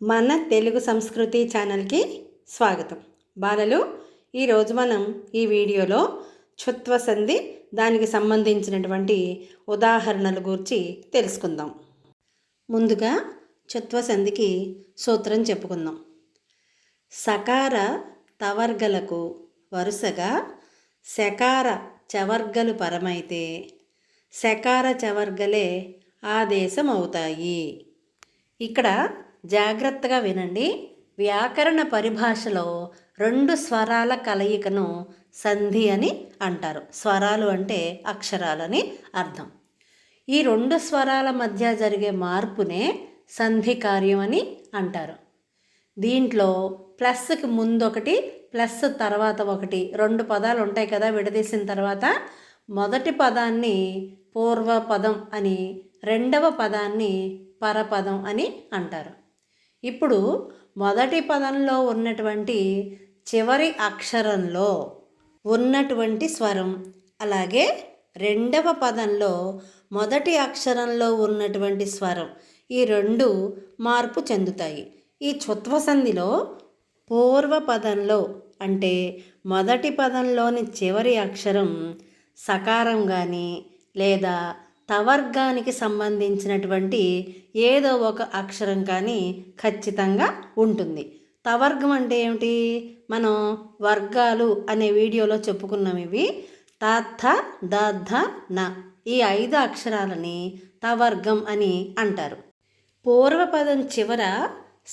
మన తెలుగు సంస్కృతి ఛానల్కి స్వాగతం. బాలలు, ఈరోజు మనం ఈ వీడియోలో చుత్వ సంధి దానికి సంబంధించినటువంటి ఉదాహరణల గురించి తెలుసుకుందాం. ముందుగా చుత్వ సంధికి సూత్రం చెప్పుకుందాం. సకార తవర్గలకు వరుసగా శకార చవర్గలు పరమైతే శకార చవర్గలే ఆదేశం అవుతాయి. ఇక్కడ జాగ్రత్తగా వినండి. వ్యాకరణ పరిభాషలో రెండు స్వరాల కలయికను సంధి అని అంటారు. స్వరాలు అంటే అక్షరాలని అర్థం. ఈ రెండు స్వరాల మధ్య జరిగే మార్పునే సంధి కార్యం అని అంటారు. దీంట్లో ప్లస్కి ముందు ఒకటి, ప్లస్ తర్వాత ఒకటి, రెండు పదాలు ఉంటాయి కదా. విడదీసిన తర్వాత మొదటి పదాన్ని పూర్వపదం అని, రెండవ పదాన్ని పరపదం అని అంటారు. ఇప్పుడు మొదటి పదంలో ఉన్నటువంటి చివరి అక్షరంలో ఉన్నటువంటి స్వరం, అలాగే రెండవ పదంలో మొదటి అక్షరంలో ఉన్నటువంటి స్వరం, ఈ రెండు మార్పు చెందుతాయి. ఈ చుత్వ సంధిలో పూర్వపదంలో అంటే మొదటి పదంలోని చివరి అక్షరం సకారం కానీ లేదా తవర్గానికి సంబంధించినటువంటి ఏదో ఒక అక్షరం కానీ ఖచ్చితంగా ఉంటుంది. తవర్గం అంటే ఏమిటి? మనం వర్గాలు అనే వీడియోలో చెప్పుకున్నాం. ఇవి తాథ దధ న, ఈ 5 అక్షరాలని తవర్గం అని అంటారు. పూర్వపదం చివర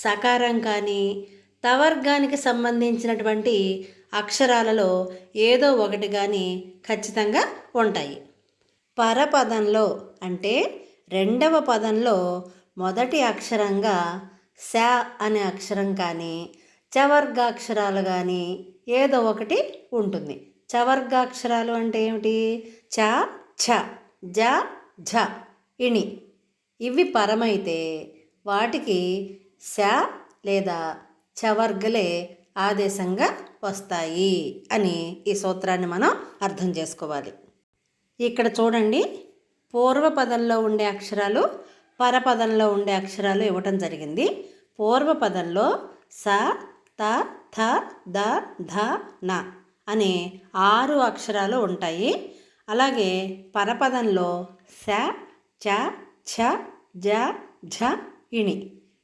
సకారం కానీ తవర్గానికి సంబంధించినటువంటి అక్షరాలలో ఏదో ఒకటి కానీ ఖచ్చితంగా ఉంటాయి. పరపదంలో అంటే రెండవ పదంలో మొదటి అక్షరంగా శ అనే అక్షరం కానీ చవర్గాక్షరాలు కానీ ఏదో ఒకటి ఉంటుంది. చవర్గాక్షరాలు అంటే ఏమిటి? చ, ఛ, జ, ఝ, ఇణి. ఇవి పరమైతే వాటికి శ లేదా చవర్గలే ఆదేశంగా వస్తాయి అని ఈ సూత్రాన్ని మనం అర్థం చేసుకోవాలి. ఇక్కడ చూడండి, పూర్వపదంలో ఉండే అక్షరాలు, పరపదంలో ఉండే అక్షరాలు ఇవ్వటం జరిగింది. పూర్వపదంలో స, త, థ, ద, ధ, న అనే 6 అక్షరాలు ఉంటాయి. అలాగే పరపదంలో శ, చ, ఛ, జ, ఝ, ఇణి,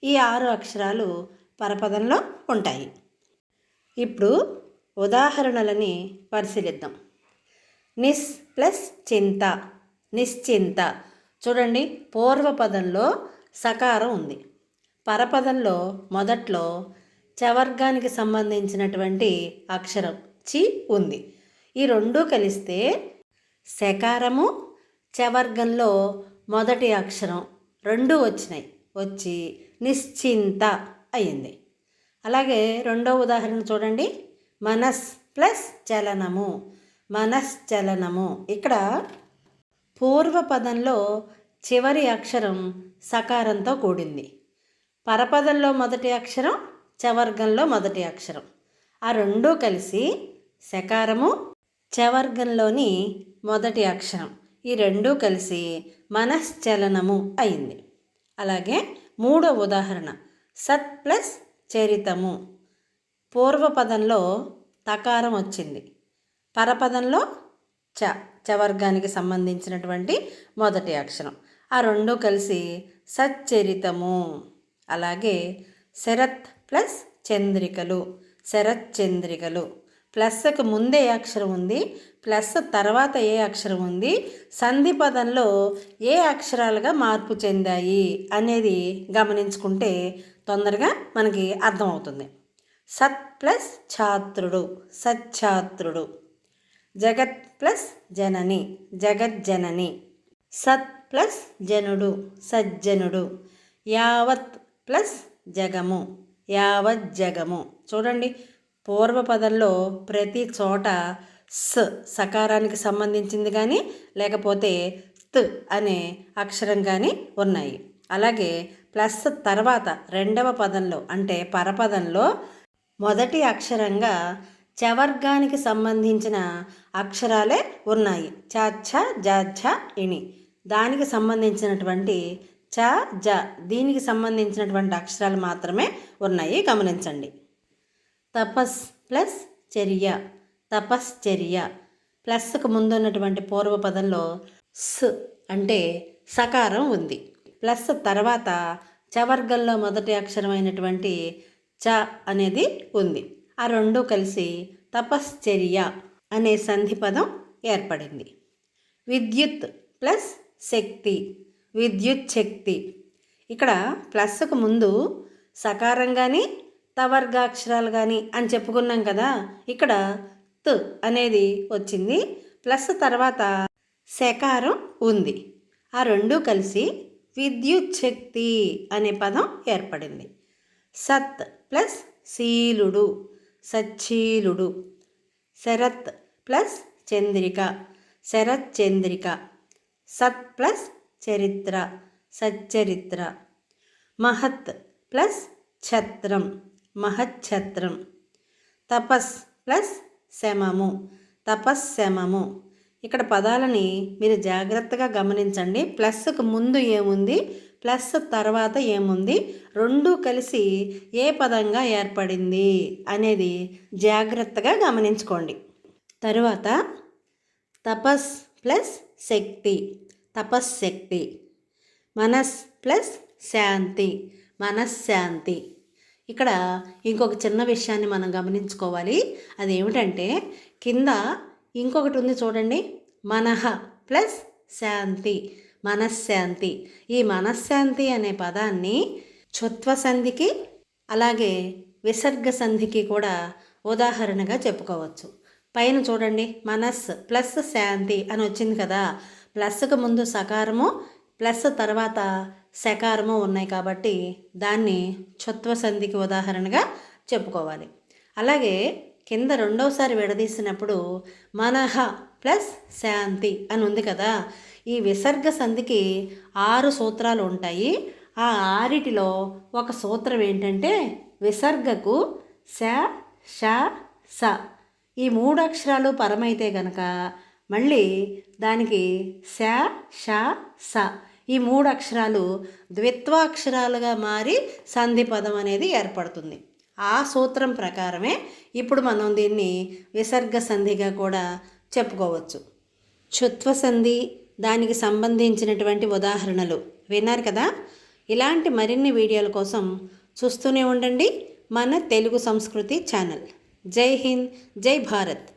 ఈ 6 అక్షరాలు పరపదంలో ఉంటాయి. ఇప్పుడు ఉదాహరణలని పరిశీలిద్దాం. నిస్ ప్లస్ చింత, నిశ్చింత. చూడండి, పూర్వపదంలో సకారం ఉంది, పరపదంలో మొదట్లో చవర్గానికి సంబంధించినటువంటి అక్షరం చి ఉంది. ఈ రెండూ కలిస్తే శకారము, చవర్గంలో మొదటి అక్షరం రెండూ వచ్చి నిశ్చింత అయింది. అలాగే రెండో ఉదాహరణ చూడండి. మనస్ ప్లస్ చలనము, మనశ్చలనము. ఇక్కడ పూర్వపదంలో చివరి అక్షరం సకారంతో కూడింది, పరపదంలో మొదటి అక్షరం, చవర్గంలో మొదటి అక్షరం, ఆ రెండూ కలిసి శకారము, చవర్గంలోని మొదటి అక్షరం, ఈ రెండూ కలిసి మనశ్చలనము అయింది. అలాగే మూడో ఉదాహరణ సత్ ప్లస్ చరితము. పూర్వపదంలో తకారం వచ్చింది, పరపదంలో చవర్గానికి సంబంధించినటువంటి మొదటి అక్షరం, ఆ రెండూ కలిసి సచ్చరితము. అలాగే శరత్ ప్లస్ చంద్రికలు, శరచ్చంద్రికలు. ప్లస్కి ముందే ఏ అక్షరం ఉంది, ప్లస్ తర్వాత ఏ అక్షరం ఉంది, సంధి పదంలో ఏ అక్షరాలుగా మార్పు చెందాయి అనేది గమనించుకుంటే తొందరగా మనకి అర్థమవుతుంది. సత్ ప్లస్ ఛాత్రుడు, సచ్ఛాత్రుడు. జగత్ ప్లస్ జనని, జగజ్జనని. సత్ ప్లస్ జనుడు, సజ్జనుడు. యావత్ ప్లస్ జగము, యావజ్జగము. చూడండి, పూర్వపదంలో ప్రతి చోట స్ సకారానికి సంబంధించింది కానీ లేకపోతే త్ అనే అక్షరం కానీ ఉన్నాయి. అలాగే ప్లస్ తర్వాత రెండవ పదంలో అంటే పరపదంలో మొదటి అక్షరంగా చవర్గానికి సంబంధించిన అక్షరాలే ఉన్నాయి. చ, ఛ, జ, ఝ, ఇణి. దానికి సంబంధించినటువంటి చ, జ దీనికి సంబంధించినటువంటి అక్షరాలు మాత్రమే ఉన్నాయి, గమనించండి. తపస్ ప్లస్ చర్య, తపశ్చర్య. ప్లస్కు ముందు ఉన్నటువంటి పూర్వపదంలో స్ అంటే సకారం ఉంది. ప్లస్ తర్వాత చవర్గంలో మొదటి అక్షరమైనటువంటి చ అనేది ఉంది. ఆ రెండు కలిసి తపశ్చర్య అనే సంధిపదం ఏర్పడింది. విద్యుత్ ప్లస్ శక్తి, విద్యుత్ శక్తి. ఇక్కడ ప్లస్కు ముందు సకారం కానీ తవర్గాక్షరాలు కానీ అని చెప్పుకున్నాం కదా. ఇక్కడ త్ అనేది వచ్చింది, ప్లస్ తర్వాత శకారం ఉంది. ఆ రెండు కలిసి విద్యుత్ శక్తి అనే పదం ఏర్పడింది. సత్ ప్లస్ శీలుడు, సచ్చీలుడు. శరత్ ప్లస్ చంద్రిక, శరచ్చంద్రిక. సత్ ప్లస్ చరిత్ర, సచ్చరిత్ర. మహత్ ప్లస్ ఛత్రం, మహచ్ఛత్రం. తపస్ ప్లస్ శమము, తపశ్శమము. ఇక్కడ పదాలని మీరు జాగ్రత్తగా గమనించండి. ప్లస్కు ముందు ఏముంది, ప్లస్ తర్వాత ఏముంది, రెండు కలిసి ఏ పదంగా ఏర్పడింది అనేది జాగ్రత్తగా గమనించుకోండి. తరువాత తపస్ ప్లస్ శక్తి, తపశ్శక్తి. మనస్ ప్లస్ శాంతి, మనశ్శాంతి. ఇక్కడ ఇంకొక చిన్న విషయాన్ని మనం గమనించుకోవాలి. అదేమిటంటే కింద ఇంకొకటి ఉంది చూడండి, మనః ప్లస్ శాంతి, మనశ్శాంతి. ఈ మనశ్శాంతి అనే పదాన్ని చుత్వ సంధికి అలాగే విసర్గ సంధికి కూడా ఉదాహరణగా చెప్పుకోవచ్చు. పైన చూడండి, మనస్ ప్లస్ శాంతి అని వచ్చింది కదా. ప్లస్కు ముందు సకారము ప్లస్ తర్వాత శకారము ఉన్నాయి కాబట్టి దాన్ని చుత్వ సంధికి ఉదాహరణగా చెప్పుకోవాలి. అలాగే కింద రెండవసారి విడదీసినప్పుడు మనః ప్లస్ శాంతి అని ఉంది కదా. ఈ విసర్గ సంధికి 6 సూత్రాలు ఉంటాయి. ఆ 6లో ఒక సూత్రం ఏంటంటే విసర్గకు శ, ష, స ఈ 3 అక్షరాలు పరమైతే గనక మళ్ళీ దానికి శ, ష, స ఈ 3 అక్షరాలు ద్విత్వాక్షరాలుగా మారి సంధి పదం అనేది ఏర్పడుతుంది. ఆ సూత్రం ప్రకారమే ఇప్పుడు మనం దీన్ని విసర్గ సంధిగా కూడా చెప్పుకోవచ్చు. చుత్వ సంధి, దానికి సంబంధించినటువంటి ఉదాహరణలు విన్నారు కదా. ఇలాంటి మరిన్ని వీడియోల కోసం చూస్తూనే ఉండండి మన తెలుగు సంస్కృతి ఛానల్. జై హింద్, జై భారత్.